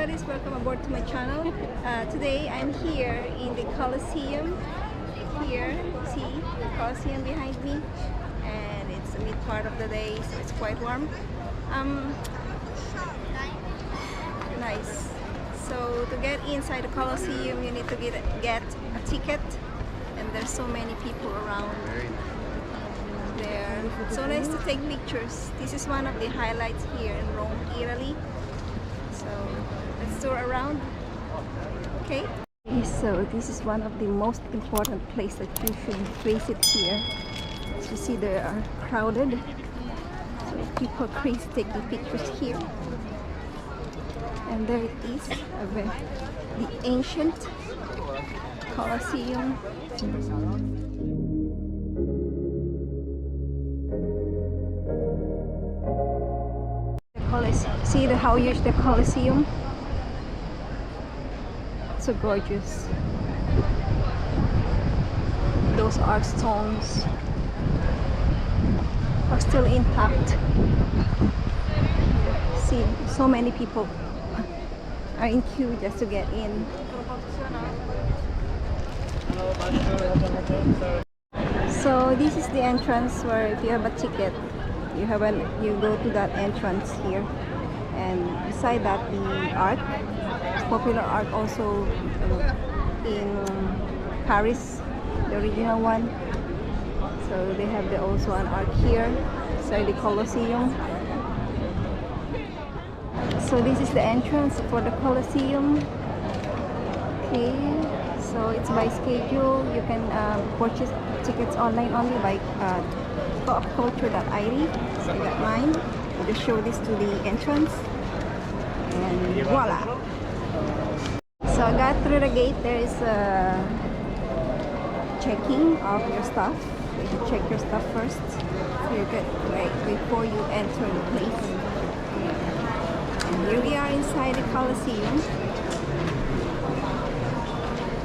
buddies, welcome aboard to my channel. Today I'm here in the Colosseum. Here, see the Colosseum behind me, and it's the mid part of the day, so it's quite warm. Nice. So to get inside the Colosseum, you need to get a ticket, and there's so many people around there. So nice to take pictures. This is one of the highlights here in Rome, Italy. So let's tour around. Okay. So this is one of the most important places that you should visit here. As you see, they are crowded. So people are crazy taking pictures here. And there it is, the ancient Colosseum. See how huge the Colosseum? So gorgeous. Those arch stones are still intact. See, so many people are in queue just to get in. So this is the entrance where if you have a ticket, you go to that entrance here. And beside that, the art, popular art also in Paris, the original one. So they have also an art here, so the Colosseum. So this is the entrance for the Colosseum. Okay, so it's by schedule. You can purchase tickets online only by coopculture.it. So I got mine. I'll just show this to the entrance, and voila! So I got through the gate. There is a checking of your stuff. You should check your stuff first. So you get before you enter the place. And here we are inside the Colosseum.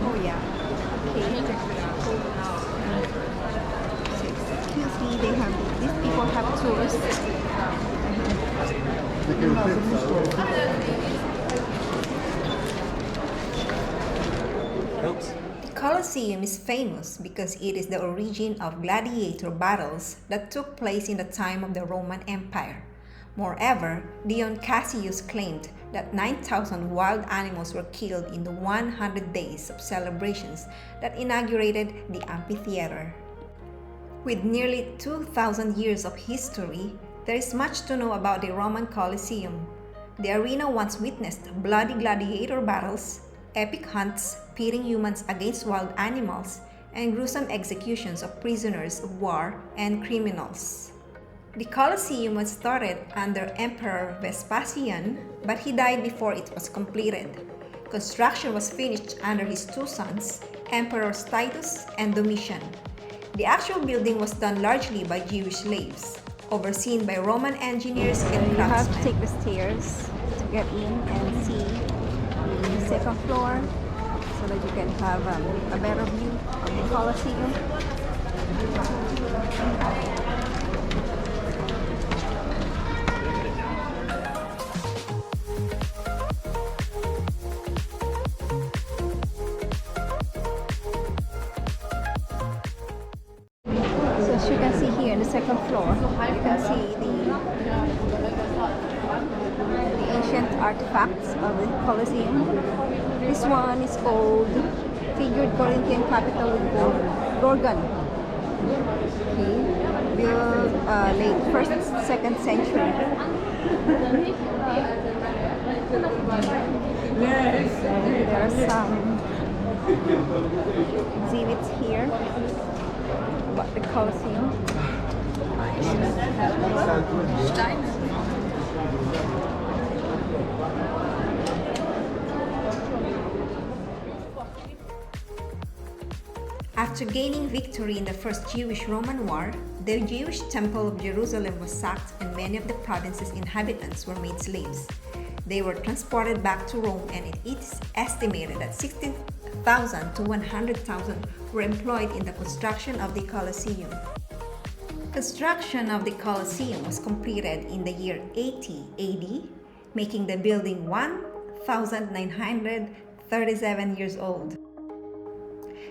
Oh yeah. Okay. Excuse me. These people have tourists. The Colosseum is famous because it is the origin of gladiator battles that took place in the time of the Roman Empire. Moreover, Dion Cassius claimed that 9,000 wild animals were killed in the 100 days of celebrations that inaugurated the Amphitheater. With nearly 2,000 years of history, there is much to know about the Roman Colosseum. The arena once witnessed bloody gladiator battles, epic hunts pitting humans against wild animals, and gruesome executions of prisoners of war and criminals. The Colosseum was started under Emperor Vespasian, but he died before it was completed. Construction was finished under his two sons, Emperors Titus and Domitian. The actual building was done largely by Jewish slaves, overseen by Roman engineers and craftsmen. You have to take the stairs to get in and see the second floor so that you can have a better view of the Colosseum. So as you can see here in the second floor, you can see the ancient artifacts of the Colosseum. This one is called figured Corinthian capital with Gorgon. Okay, built late 1st, 2nd century. There are some exhibits here about the Colosseum. After gaining victory in the First Jewish-Roman War, the Jewish Temple of Jerusalem was sacked and many of the province's inhabitants were made slaves. They were transported back to Rome, and it is estimated that 60,000 to 100,000 were employed in the construction of the Colosseum. Construction of the Colosseum was completed in the year 80 AD, making the building 1 8,937 years old.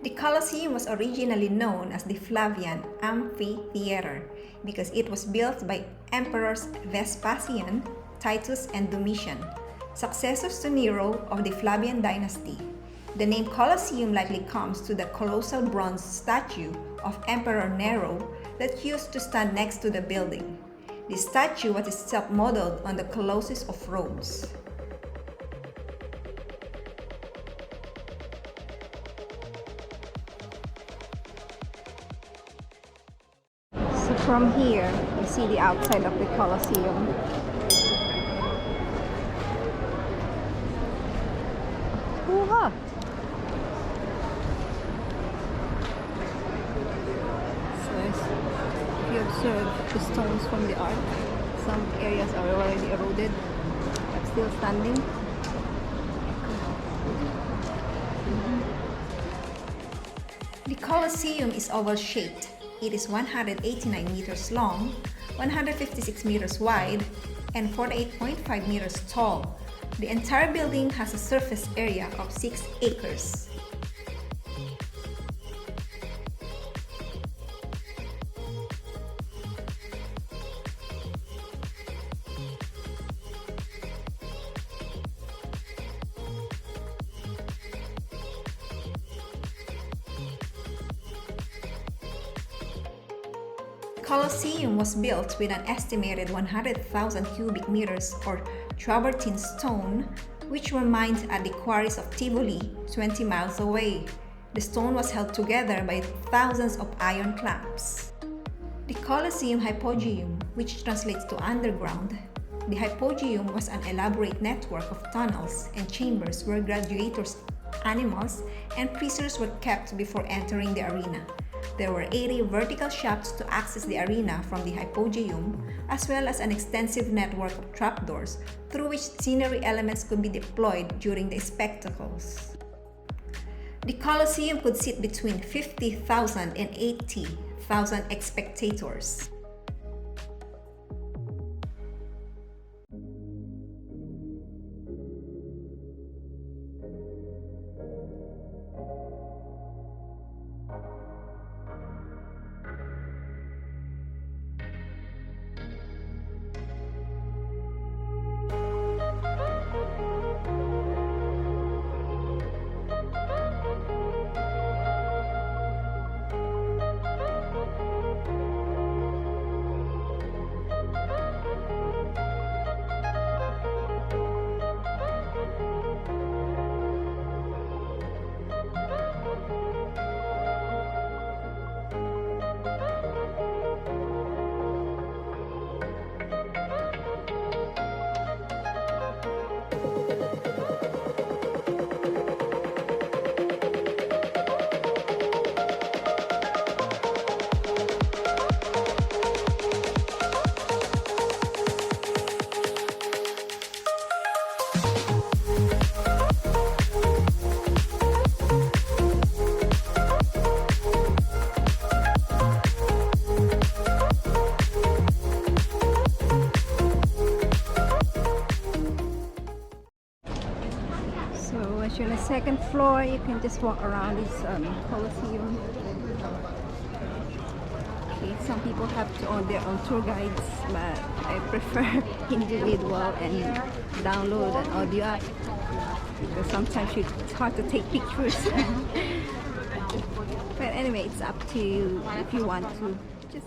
The Colosseum was originally known as the Flavian Amphitheater because it was built by Emperors Vespasian, Titus, and Domitian, successors to Nero of the Flavian dynasty. The name Colosseum likely comes to the colossal bronze statue of Emperor Nero that used to stand next to the building. The statue was itself modeled on the Colossus of Rome. So from here, you see the outside of the Colosseum. Hoo-ha! So if you observe the stones from the arch, some areas are already eroded but still standing. The Colosseum is oval-shaped. It is 189 meters long, 156 meters wide, and 48.5 meters tall. The entire building has a surface area of 6 acres. Colosseum was built with an estimated 100,000 cubic meters or travertine stone, which were mined at the quarries of Tivoli, 20 miles away. The stone was held together by thousands of iron clamps. The Colosseum Hypogeum, which translates to underground. The Hypogeum was an elaborate network of tunnels and chambers where gladiators, animals, and prisoners were kept before entering the arena. There were 80 vertical shafts to access the arena from the Hypogeum, as well as an extensive network of trapdoors through which scenery elements could be deployed during the spectacles. The Colosseum could seat between 50,000 and 80,000 spectators. Once you're on the second floor, you can just walk around this Colosseum. Okay, some people have to own their own tour guides, but I prefer individual and download an audio app because sometimes it's hard to take pictures. But anyway, it's up to you if you want to. Just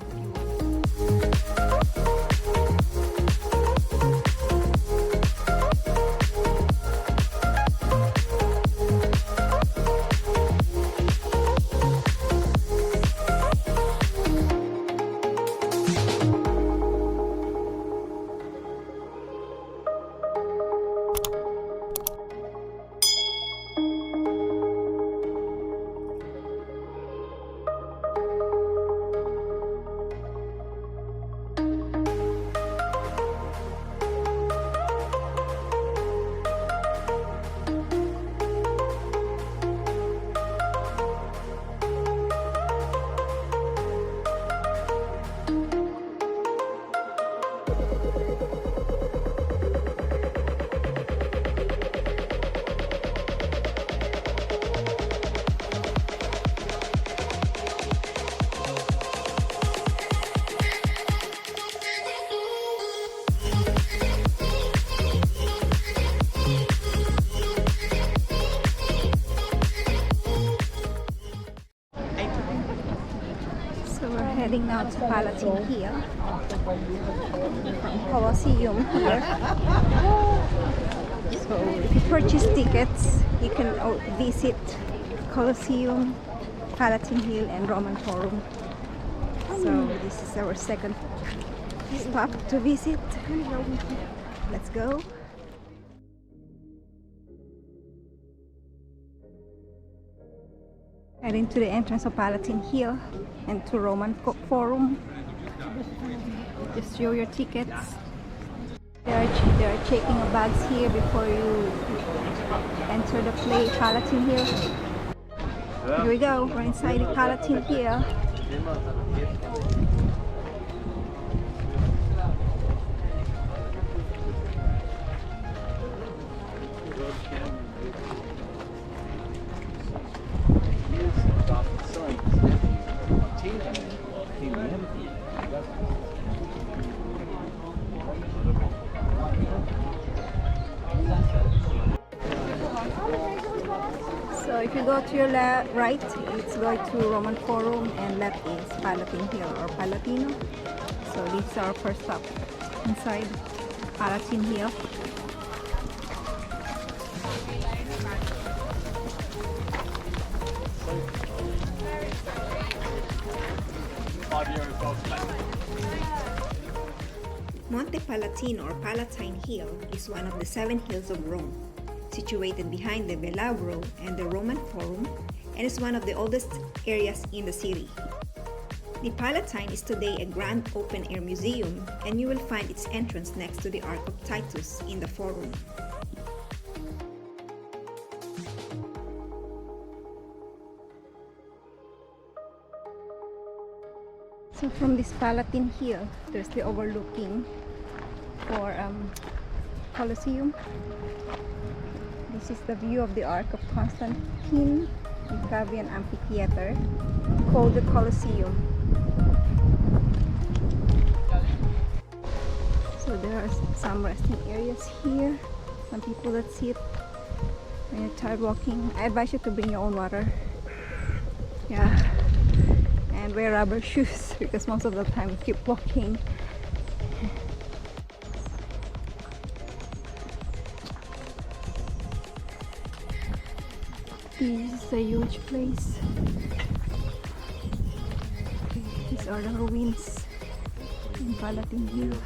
Heading now to Palatine here from Colosseum here. So if you purchase tickets, you can visit Colosseum, Palatine Hill and Roman Forum. So this is our second stop to visit. Let's go. Heading to the entrance of Palatine Hill and to Roman Forum. Just show your tickets. They are checking your bags here before you enter the Palatine Hill. Here we go. We're inside the Palatine Hill. So if you go to your right, it's going to Roman Forum, and left is Palatine Hill or Palatino. So this is our first stop inside Palatine Hill. Monte Palatino or Palatine Hill is one of the 7 hills of Rome, situated behind the Velabro and the Roman Forum, and is one of the oldest areas in the city. The Palatine is today a grand open-air museum, and you will find its entrance next to the Arch of Titus in the Forum. So from this Palatine Hill, there's the overlooking for Colosseum. This is the view of the Arch of Constantine, the Cavian Amphitheater, called the Colosseum. So there are some resting areas here. Some people that sit when you're tired walking. I advise you to bring your own water. Yeah. And wear rubber shoes because most of the time you keep walking. This is a huge place. These are the ruins in Palatine Hill.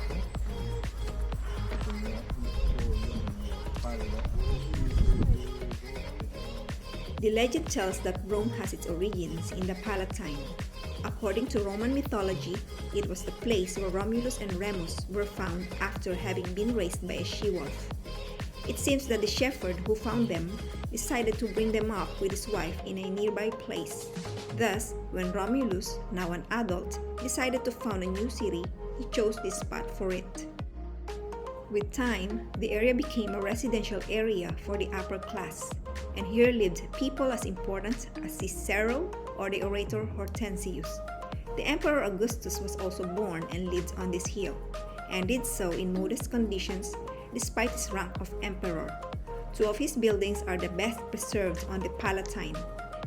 The legend tells that Rome has its origins in the Palatine. According to Roman mythology, it was the place where Romulus and Remus were found after having been raised by a she-wolf. It seems that the shepherd who found them decided to bring them up with his wife in a nearby place. Thus, when Romulus, now an adult, decided to found a new city, he chose this spot for it. With time, the area became a residential area for the upper class, and here lived people as important as Cicero or the orator Hortensius. The Emperor Augustus was also born and lived on this hill, and did so in modest conditions despite his rank of emperor. 2 of his buildings are the best preserved on the Palatine,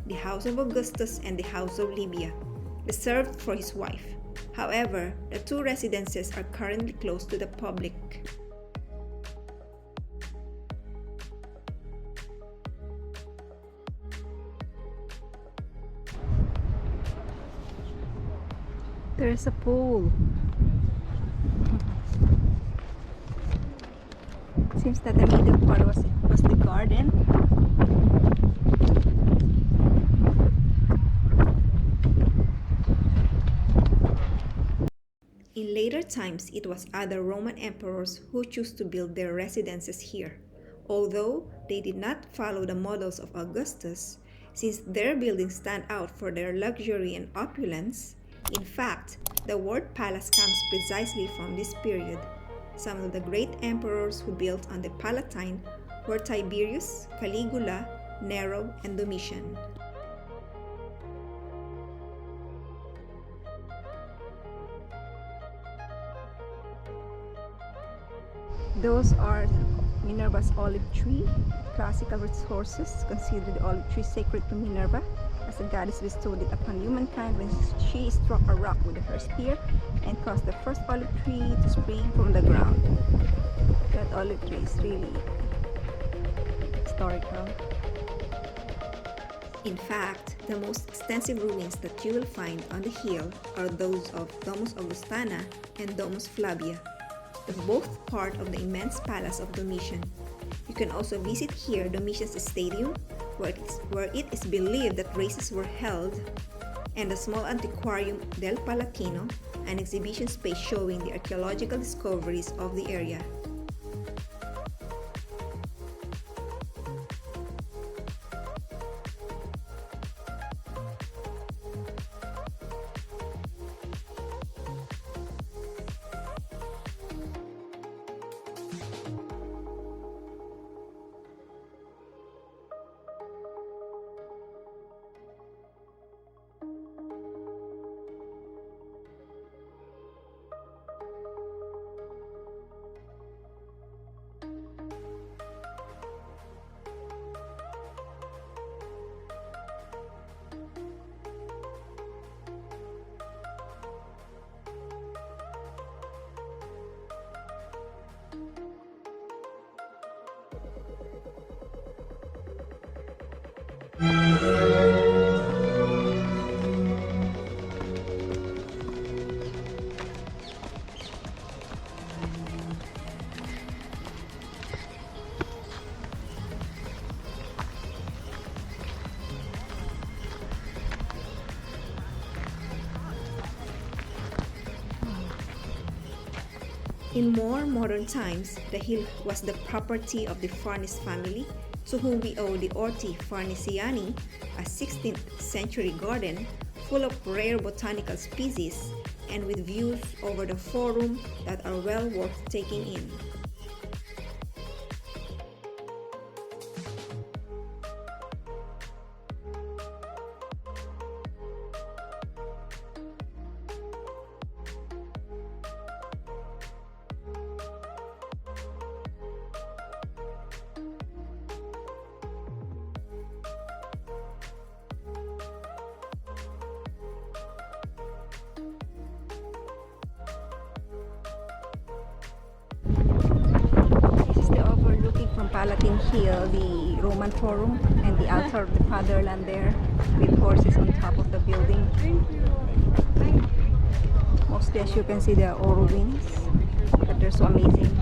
the House of Augustus and the House of Livia, reserved for his wife. However, the 2 residences are currently closed to the public. There's a pool. Seems that the middle part was the garden. In later times, it was other Roman emperors who chose to build their residences here, although they did not follow the models of Augustus, since their buildings stand out for their luxury and opulence. In fact, the word palace comes precisely from this period. Some of the great emperors who built on the Palatine were Tiberius, Caligula, Nero, and Domitian. Those are Minerva's olive tree. Classical resources consider the olive tree sacred to Minerva, as as a goddess bestowed it upon humankind when she struck a rock with her spear and caused the first olive tree to spring from the ground. That olive tree is really historical. In fact, the most extensive ruins that you will find on the hill are those of Domus Augustana and Domus Flavia, both part of the immense palace of Domitian. You can also visit here Domitian's Stadium, where it is believed that races were held, and the small Antiquarium del Palatino, an exhibition space showing the archaeological discoveries of the area. In more modern times, the hill was the property of the Farnese family, to whom we owe the Orti Farnesiani, a 16th century garden full of rare botanical species and with views over the forum that are well worth taking in. From Palatine Hill, the Roman Forum and the altar of the Fatherland there with horses on top of the building. Mostly, as you can see, they are all ruins, but they're so amazing.